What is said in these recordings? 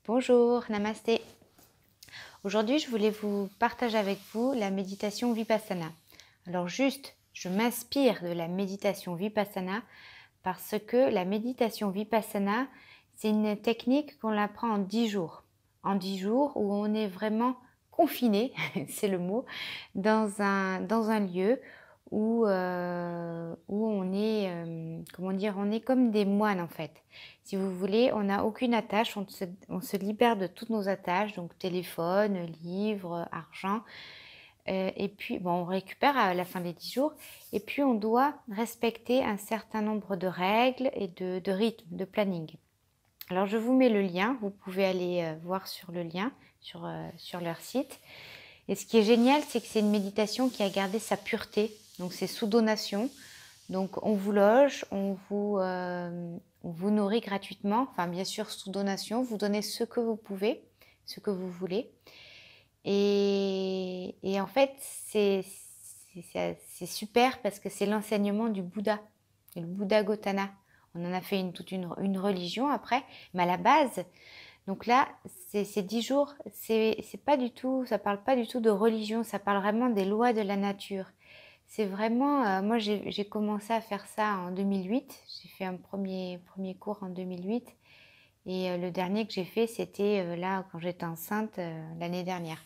Bonjour, namasté. Aujourd'hui, je voulais vous partager avec vous la méditation Vipassana. Alors juste, je m'inspire de la méditation Vipassana parce que la méditation Vipassana, c'est une technique qu'on apprend en 10 jours. En 10 jours où on est vraiment confiné, c'est le mot, dans un lieu où on est, comment dire, on est comme des moines en fait. Si vous voulez, on n'a aucune attache, on se libère de toutes nos attaches, donc téléphone, livre, argent. Et puis, bon, on récupère à la fin des 10 jours. Et puis, on doit respecter un certain nombre de règles et de rythmes, de planning. Alors, je vous mets le lien. Vous pouvez aller voir sur le lien, sur leur site. Et ce qui est génial, c'est que c'est une méditation qui a gardé sa pureté. Donc, c'est sous donation. Donc, on vous loge, on vous nourrit gratuitement. Enfin, bien sûr, sous donation. Vous donnez ce que vous pouvez, ce que vous voulez. Et en fait, c'est super parce que c'est l'enseignement du Bouddha, le Bouddha Gautama. On en a fait toute une religion après, mais à la base, donc là, ces 10 jours, c'est pas du tout, ça parle pas du tout de religion, ça parle vraiment des lois de la nature. C'est vraiment, moi j'ai commencé à faire ça en 2008, j'ai fait un premier cours en 2008 et le dernier que j'ai fait, c'était là quand j'étais enceinte l'année dernière.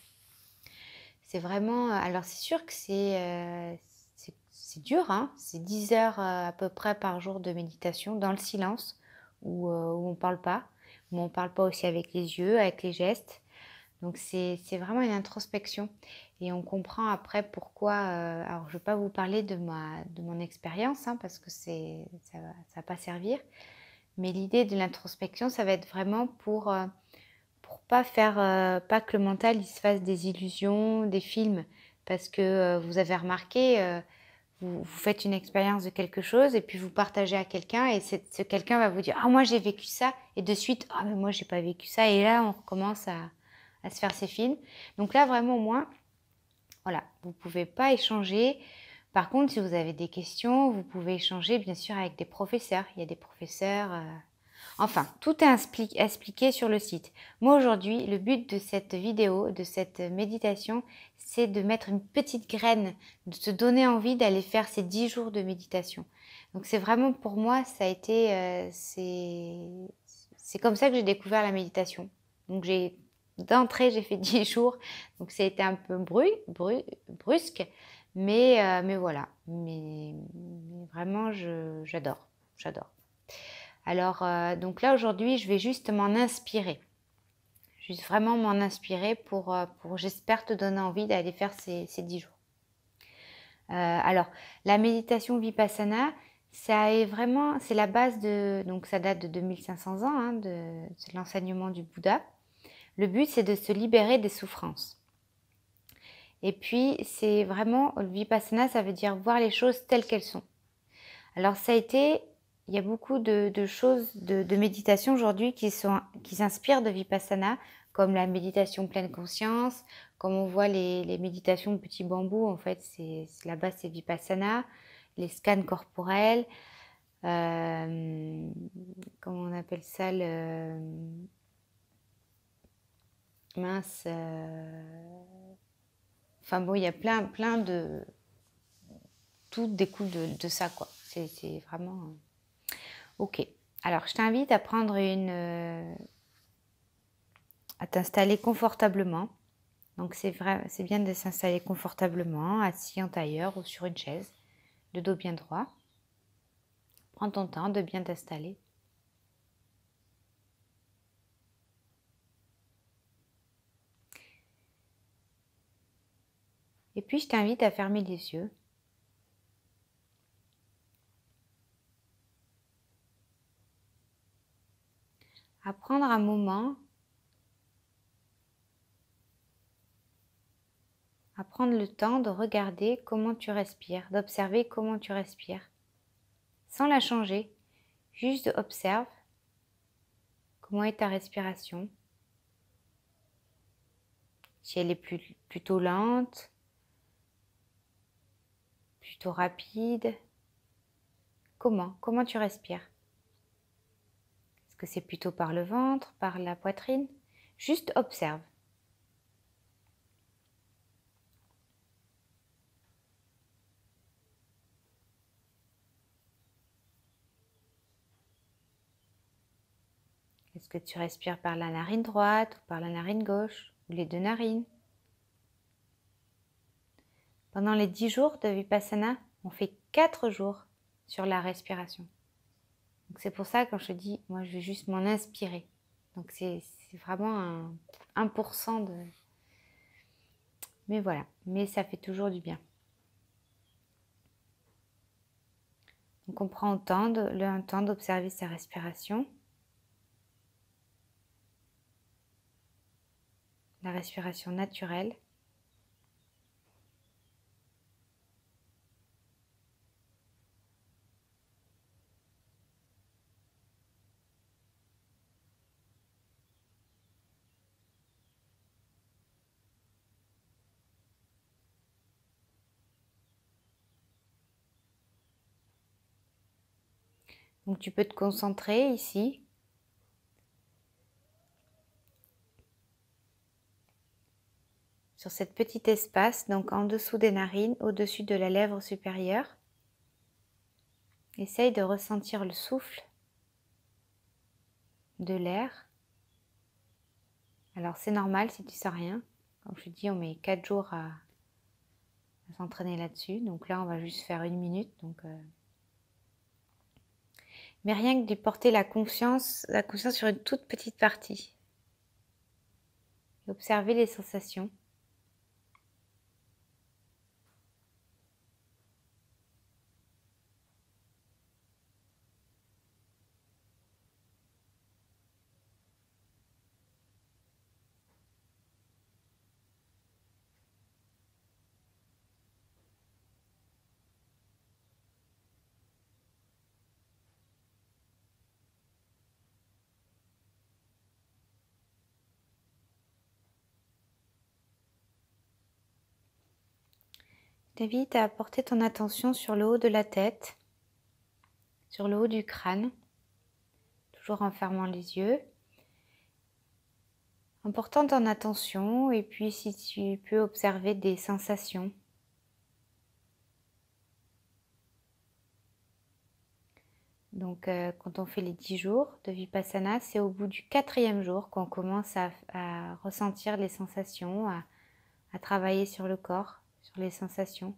C'est vraiment, alors c'est sûr que c'est dur, hein, c'est 10 heures à peu près par jour de méditation dans le silence où on ne parle pas, où on ne parle pas aussi avec les yeux, avec les gestes. Donc c'est vraiment une introspection et on comprend après pourquoi, alors je ne vais pas vous parler de mon expérience hein, parce que ça va pas servir, mais l'idée de l'introspection, ça va être vraiment pour pas pas que le mental il se fasse des illusions, des films, parce que vous avez remarqué, vous faites une expérience de quelque chose et puis vous partagez à quelqu'un et ce quelqu'un va vous dire ah moi j'ai vécu ça et de suite ah mais moi j'ai pas vécu ça et là on recommence à se faire ces films. Donc là vraiment au moins voilà, vous pouvez pas échanger. Par contre, si vous avez des questions, vous pouvez échanger bien sûr avec des professeurs. Il y a des professeurs. Enfin, tout est expliqué sur le site. Moi aujourd'hui, le but de cette vidéo, de cette méditation, c'est de mettre une petite graine, de te donner envie d'aller faire ces 10 jours de méditation. Donc c'est vraiment pour moi, ça a été, c'est comme ça que j'ai découvert la méditation. Donc d'entrée, j'ai fait 10 jours, donc ça a été un peu brusque, mais voilà. Mais vraiment, j'adore. Alors, donc là, aujourd'hui, je vais juste m'en inspirer. Juste vraiment m'en inspirer pour j'espère, te donner envie d'aller faire ces 10 jours. Alors, la méditation Vipassana, c'est la base donc ça date de 2500 ans, hein, c'est l'enseignement du Bouddha. Le but, c'est de se libérer des souffrances. Et puis, c'est vraiment, le Vipassana, ça veut dire voir les choses telles qu'elles sont. Alors, il y a beaucoup de choses, de méditation aujourd'hui qui s'inspirent de Vipassana, comme la méditation pleine conscience, comme on voit les méditations de petits bambous, en fait, la base, c'est Vipassana, les scans corporels, comment on appelle ça, mince, enfin bon, il y a plein de, tout découle de ça, quoi. C'est vraiment... Ok. Alors, je t'invite à prendre à t'installer confortablement. Donc, c'est bien de s'installer confortablement, assis en tailleur ou sur une chaise, le dos bien droit. Prends ton temps de bien t'installer. Et puis, je t'invite à fermer les yeux. À prendre un moment, à prendre le temps de regarder comment tu respires, d'observer comment tu respires, sans la changer, juste observe comment est ta respiration, si elle est plutôt lente, plutôt rapide, comment tu respires? Est-ce que c'est plutôt par le ventre, par la poitrine? Juste observe. Est-ce que tu respires par la narine droite ou par la narine gauche ou les deux narines? Pendant les 10 jours de Vipassana, on fait 4 jours sur la respiration. Donc c'est pour ça quand je te dis, moi je vais juste m'en inspirer. Donc c'est vraiment un 1% de... Mais voilà, mais ça fait toujours du bien. Donc on prend le temps d'observer sa respiration. La respiration naturelle. Donc tu peux te concentrer ici. Sur cet petit espace, donc en dessous des narines, au-dessus de la lèvre supérieure. Essaye de ressentir le souffle de l'air. Alors c'est normal si tu ne sens rien. Comme je dis, on met 4 jours à s'entraîner là-dessus. Donc là, on va juste faire 1 minute. Mais rien que de porter la conscience sur une toute petite partie. Et observer les sensations. Je t'invite à porter ton attention sur le haut de la tête, sur le haut du crâne, toujours en fermant les yeux, en portant ton attention et puis si tu peux observer des sensations. Donc quand on fait les 10 jours de Vipassana, c'est au bout du 4e jour qu'on commence à ressentir les sensations, à travailler sur le corps, sur les sensations,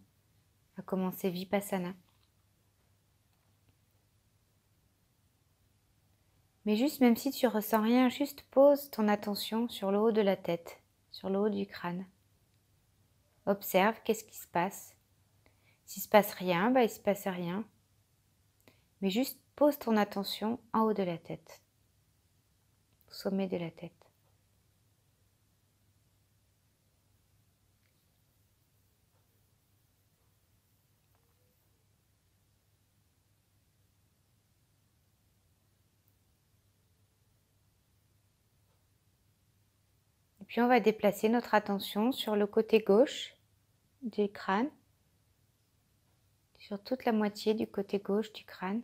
à commencer Vipassana. Mais juste, même si tu ressens rien, juste pose ton attention sur le haut de la tête, sur le haut du crâne. Observe qu'est-ce qui se passe. S'il ne se passe rien, bah, il ne se passe rien. Mais juste pose ton attention en haut de la tête, au sommet de la tête. Et puis on va déplacer notre attention sur le côté gauche du crâne, sur toute la moitié du côté gauche du crâne,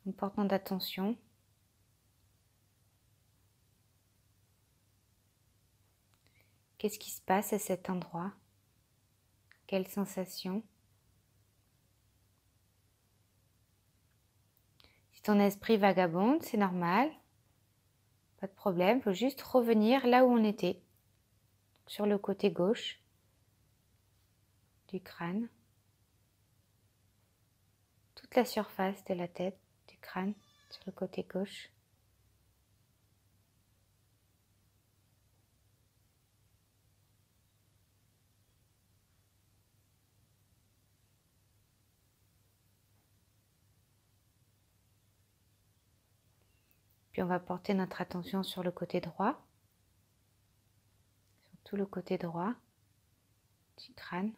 en portant d'attention. Qu'est-ce qui se passe à cet endroit? Quelles sensations? Si ton esprit vagabonde, c'est normal, pas de problème, il faut juste revenir là où on était, sur le côté gauche du crâne, toute la surface de la tête, du crâne, sur le côté gauche. Puis on va porter notre attention sur le côté droit, sur tout le côté droit du crâne.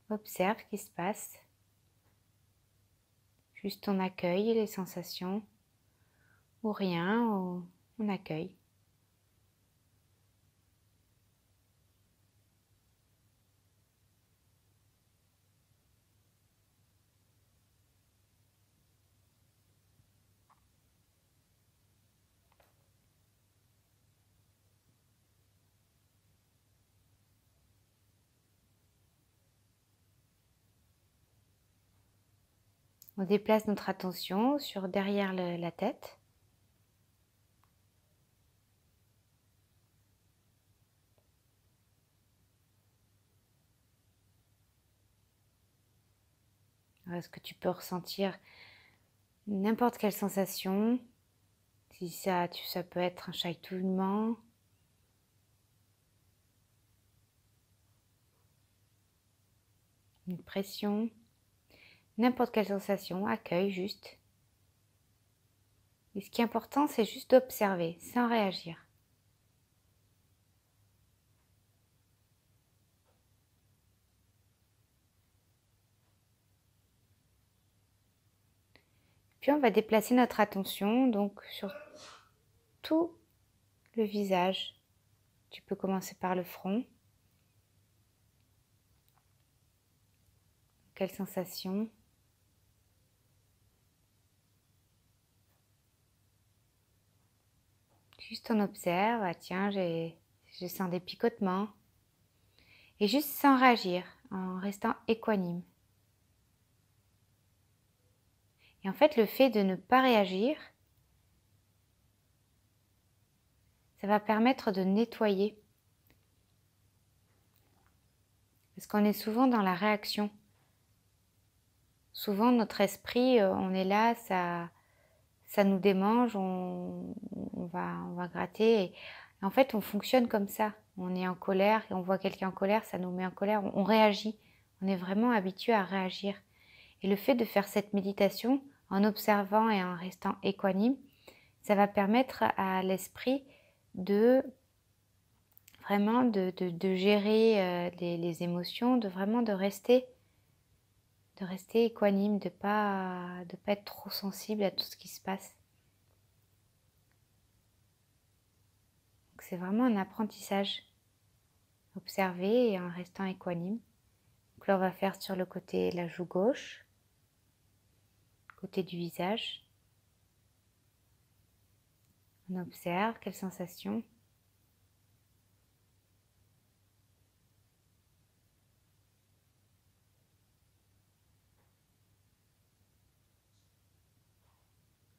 Observe ce qui se passe. Juste on accueille les sensations ou rien, ou on accueille. On déplace notre attention sur derrière la tête. Est-ce que tu peux ressentir n'importe quelle sensation? Si ça peut être un chatouillement, une pression, n'importe quelle sensation, accueille juste. Et ce qui est important, c'est juste d'observer sans réagir. Puis on va déplacer notre attention donc sur tout le visage. Tu peux commencer par le front. Quelle sensation? Juste on observe, ah tiens, je sens des picotements. Et juste sans réagir, en restant équanime. Et en fait, le fait de ne pas réagir, ça va permettre de nettoyer. Parce qu'on est souvent dans la réaction. Souvent, notre esprit, on est là, ça nous démange, on va gratter. Et en fait, on fonctionne comme ça. On est en colère et on voit quelqu'un en colère, ça nous met en colère. On réagit. On est vraiment habitué à réagir. Et le fait de faire cette méditation en observant et en restant équanime, ça va permettre à l'esprit de vraiment de gérer les émotions, de rester équanime, de pas être trop sensible à tout ce qui se passe. C'est vraiment un apprentissage. Observer et en restant équanime. Donc là, on va faire sur le côté, la joue gauche, côté du visage. On observe quelles sensations.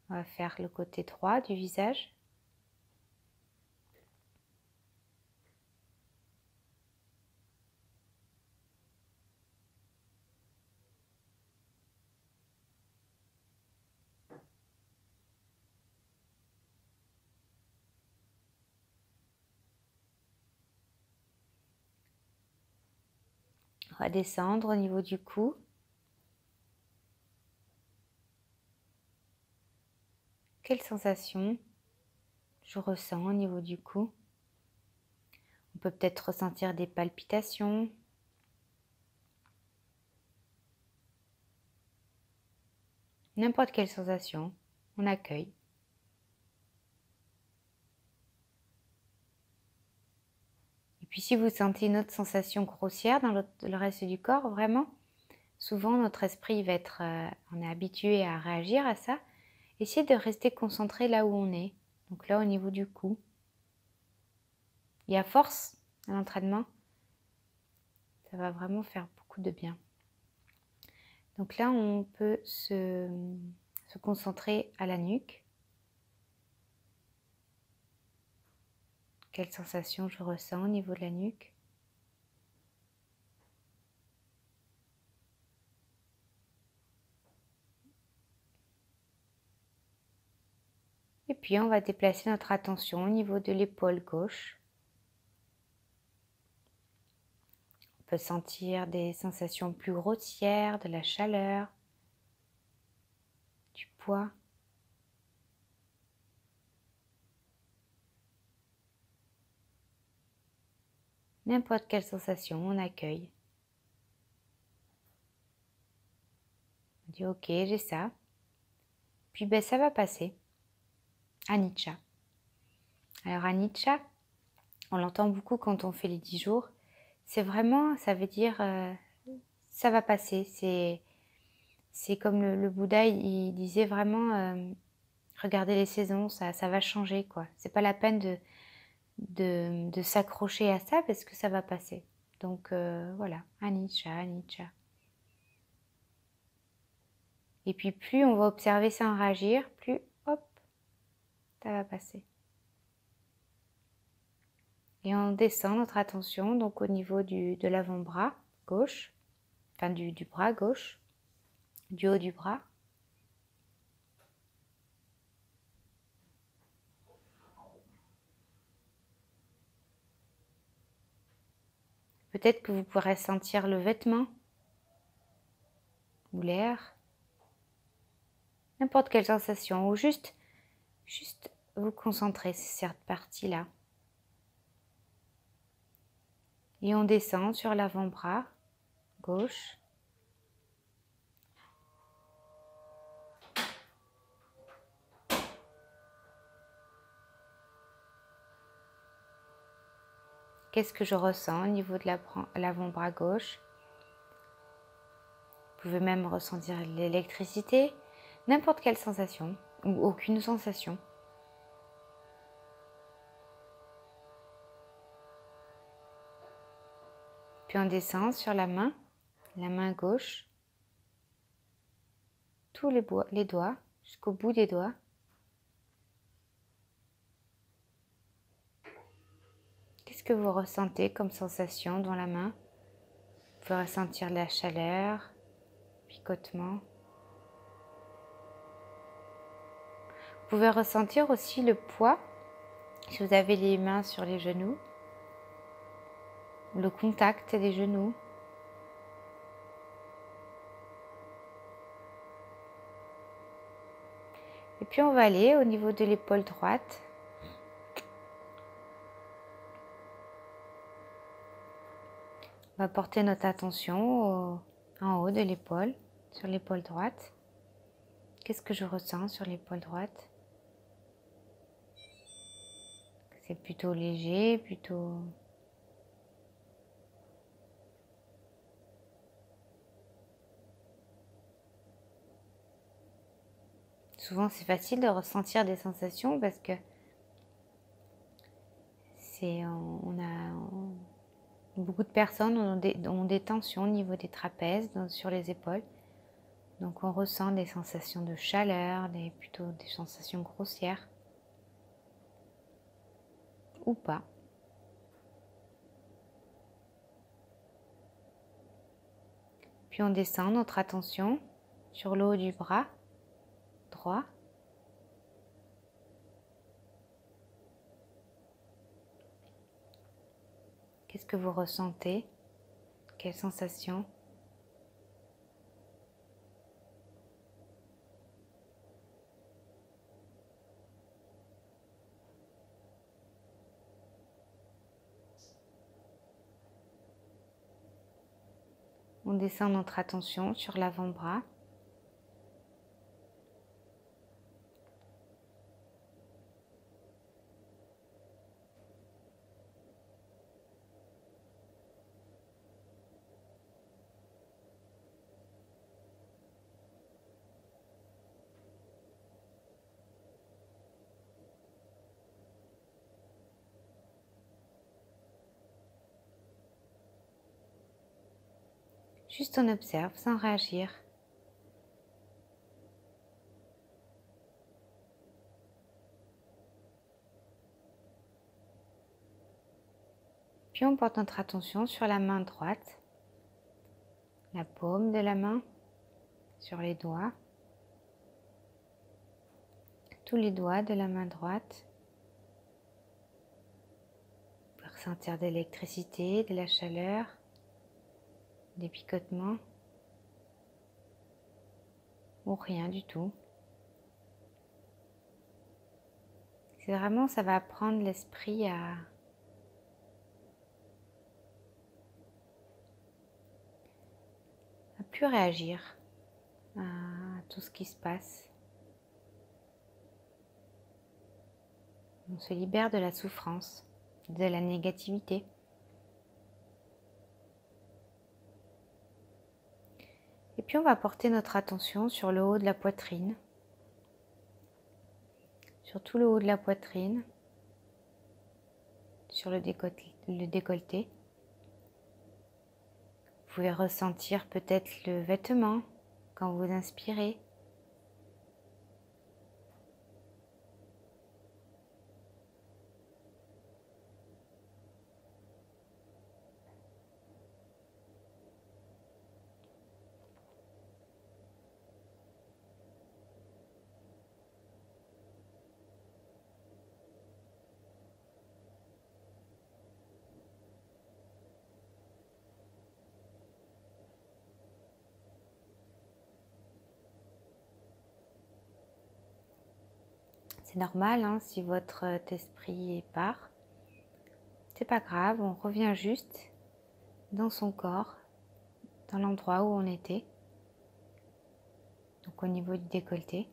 On va faire le côté droit du visage. On va descendre au niveau du cou. Quelle sensation je ressens au niveau du cou? On peut peut-être ressentir des palpitations. N'importe quelle sensation, on accueille. Et puis si vous sentez une autre sensation grossière dans le reste du corps, vraiment, souvent notre esprit va être, on est habitué à réagir à ça. Essayez de rester concentré là où on est, donc là au niveau du cou. Et à force, à l'entraînement, ça va vraiment faire beaucoup de bien. Donc là, on peut se concentrer à la nuque. Quelle sensation je ressens au niveau de la nuque? Et puis on va déplacer notre attention au niveau de l'épaule gauche. On peut sentir des sensations plus grossières, de la chaleur, du poids. N'importe quelle sensation, on accueille. On dit ok, j'ai ça. Puis ben, ça va passer. Anicca. Alors Anicca, on l'entend beaucoup quand on fait les 10 jours. C'est vraiment, ça veut dire ça va passer. C'est comme le Bouddha, il disait vraiment regardez les saisons, ça va changer quoi. C'est pas la peine de s'accrocher à ça parce que ça va passer. Donc voilà, anicca, anicca. Et puis plus on va observer sans réagir, plus hop, ça va passer. Et on descend notre attention donc au niveau de l'avant-bras gauche, enfin du bras gauche, du haut du bras. Peut-être que vous pourrez sentir le vêtement ou l'air, n'importe quelle sensation, ou juste vous concentrer sur cette partie-là. Et on descend sur l'avant-bras gauche. Qu'est-ce que je ressens au niveau de l'avant-bras gauche? Vous pouvez même ressentir l'électricité, n'importe quelle sensation ou aucune sensation. Puis on descend sur la main gauche, tous les doigts, jusqu'au bout des doigts. Qu'est-ce que vous ressentez comme sensation dans la main? Vous pouvez ressentir la chaleur, picotement. Vous pouvez ressentir aussi le poids, si vous avez les mains sur les genoux, le contact des genoux. Et puis on va aller au niveau de l'épaule droite. On va porter notre attention en haut de l'épaule, sur l'épaule droite. Qu'est-ce que je ressens sur l'épaule droite? C'est plutôt léger, plutôt... Souvent, c'est facile de ressentir des sensations parce que beaucoup de personnes ont des tensions au niveau des trapèzes, sur les épaules. Donc, on ressent des sensations de chaleur, plutôt des sensations grossières. Ou pas. Puis, on descend notre attention sur le haut du bras droit. Qu'est-ce que vous ressentez? Quelles sensations? On descend notre attention sur l'avant-bras. Juste on observe sans réagir. Puis on porte notre attention sur la main droite, la paume de la main, sur les doigts, tous les doigts de la main droite. Vous pouvez ressentir de l'électricité, de la chaleur, des picotements ou rien du tout. C'est vraiment, ça va apprendre l'esprit à plus réagir à tout ce qui se passe. On se libère de la souffrance, de la négativité. Et puis on va porter notre attention sur le haut de la poitrine, sur tout le haut de la poitrine, sur le décolleté. Vous pouvez ressentir peut-être le vêtement quand vous inspirez, C'est normal hein, si votre esprit part. C'est pas grave, on revient juste dans son corps, dans l'endroit où on était. Donc au niveau du décolleté.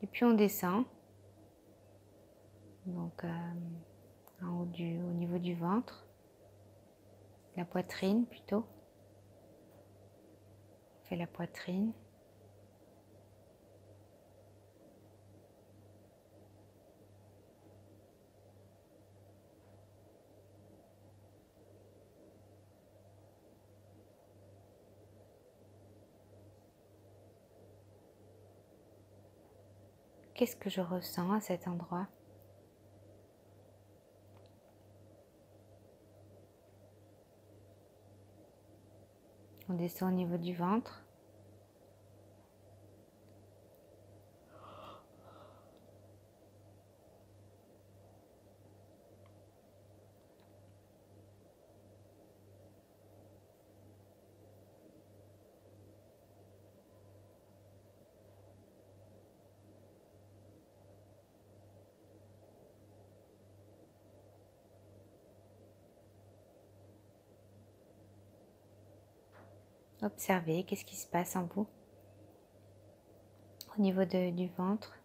Et puis on descend. Donc au niveau du ventre, la poitrine plutôt. On fait la poitrine. Qu'est-ce que je ressens à cet endroit? On descend au niveau du ventre. Observez qu'est-ce qui se passe en vous au niveau du ventre.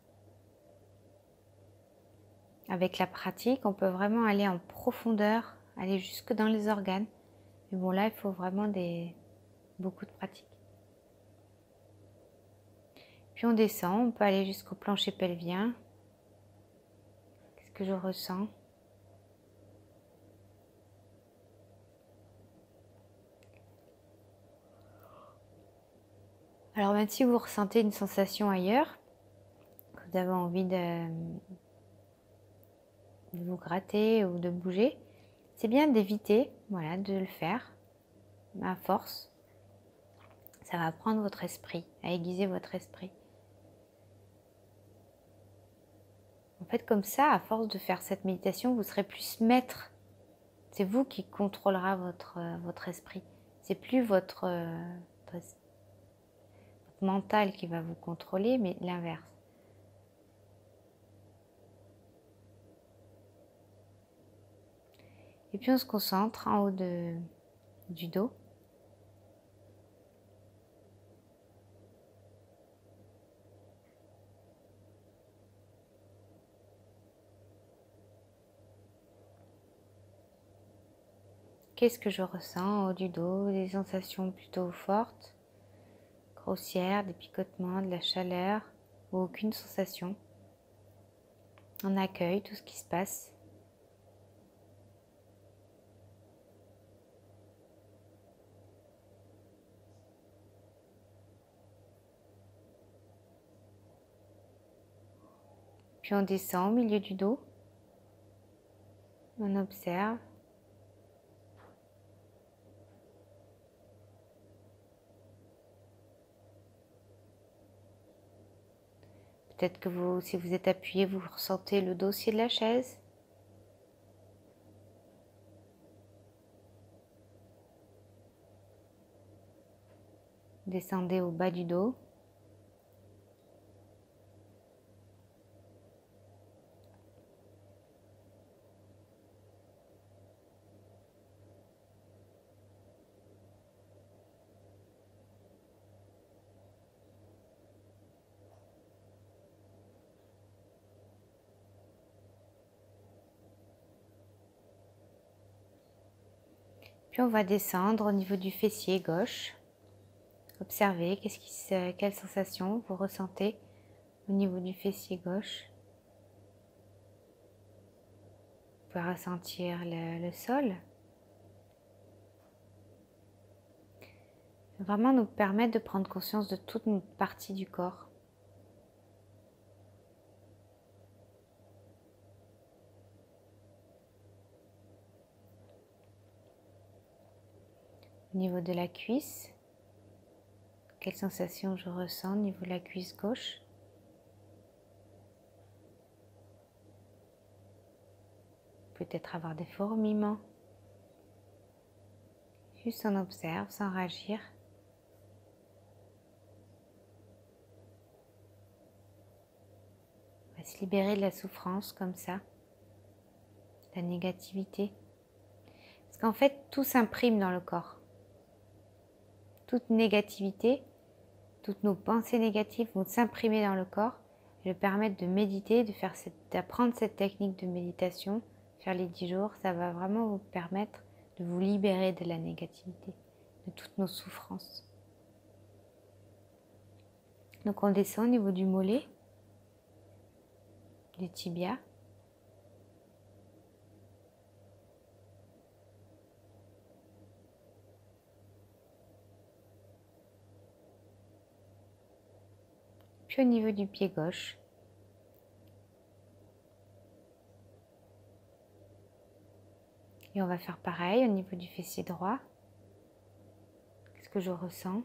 Avec la pratique, on peut vraiment aller en profondeur, aller jusque dans les organes. Mais bon, là, il faut vraiment beaucoup de pratique. Puis on descend, on peut aller jusqu'au plancher pelvien. Qu'est-ce que je ressens? Alors même si vous ressentez une sensation ailleurs, que vous avez envie de vous gratter ou de bouger, c'est bien d'éviter voilà, de le faire à force. Ça va prendre votre esprit, à aiguiser votre esprit. En fait, comme ça, à force de faire cette méditation, vous serez plus maître. C'est vous qui contrôlera votre esprit. C'est plus votre mental qui va vous contrôler, mais l'inverse. Et puis on se concentre en haut du dos. Qu'est-ce que je ressens en haut du dos? Des sensations plutôt fortes, grossières, des picotements, de la chaleur ou aucune sensation. On accueille tout ce qui se passe. Puis on descend au milieu du dos. On observe. Peut-être que si vous êtes appuyé, vous ressentez le dossier de la chaise. Descendez au bas du dos. Puis on va descendre au niveau du fessier gauche. Observez quelle sensation vous ressentez au niveau du fessier gauche. Vous pouvez ressentir le sol. Vraiment nous permettre de prendre conscience de toute une partie du corps. Au niveau de la cuisse, quelle sensation je ressens au niveau de la cuisse gauche? Peut-être avoir des fourmillements. Juste on observe sans réagir. se libérer de la souffrance comme ça, la négativité. Parce qu'en fait, tout s'imprime dans le corps. Toute négativité, toutes nos pensées négatives vont s'imprimer dans le corps et le permettre de méditer, d'apprendre cette technique de méditation, faire les 10 jours. Ça va vraiment vous permettre de vous libérer de la négativité, de toutes nos souffrances. Donc on descend au niveau du mollet, du tibia. Puis au niveau du pied gauche. Et on va faire pareil au niveau du fessier droit. Qu'est-ce que je ressens?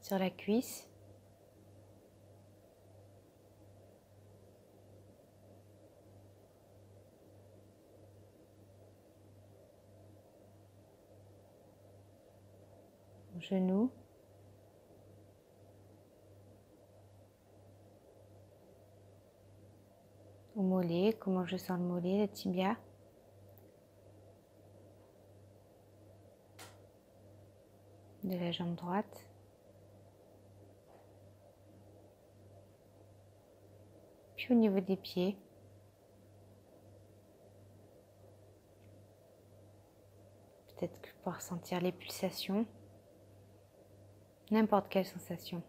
Sur la cuisse. Au genou. Au mollet, comment je sens le mollet, le tibia. De la jambe droite. Puis au niveau des pieds. Peut-être que pouvoir sentir les pulsations. N'importe quelle sensation.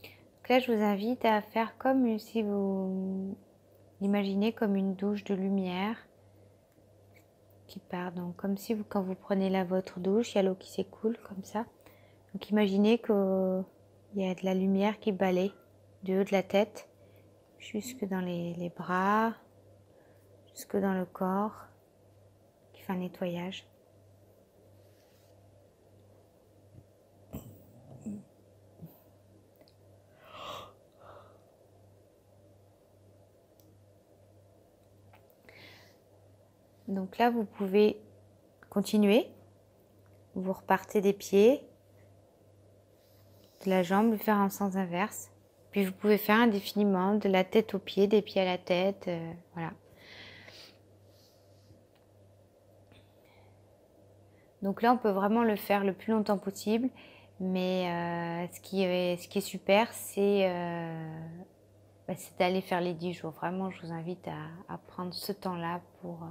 Donc là, je vous invite à faire comme si vous l'imaginez comme une douche de lumière qui part. Donc comme si quand vous prenez là votre douche, il y a l'eau qui s'écoule comme ça. Donc imaginez qu'il y a de la lumière qui balaye du haut de la tête jusque dans les bras, jusque dans le corps, qui fait un nettoyage. Donc là, vous pouvez continuer. Vous repartez des pieds, de la jambe, faire en sens inverse. Puis vous pouvez faire indéfiniment de la tête aux pieds, des pieds à la tête, voilà. Donc là, on peut vraiment le faire le plus longtemps possible. Mais ce qui est super, c'est d'aller faire les 10 jours. Vraiment, je vous invite à prendre ce temps-là pour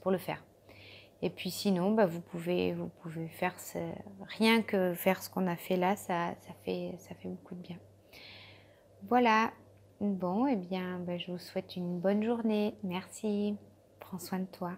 le faire. Et puis sinon, vous pouvez faire rien que faire ce qu'on a fait là, ça fait beaucoup de bien. Voilà. Bon, eh bien, je vous souhaite une bonne journée. Merci. Prends soin de toi.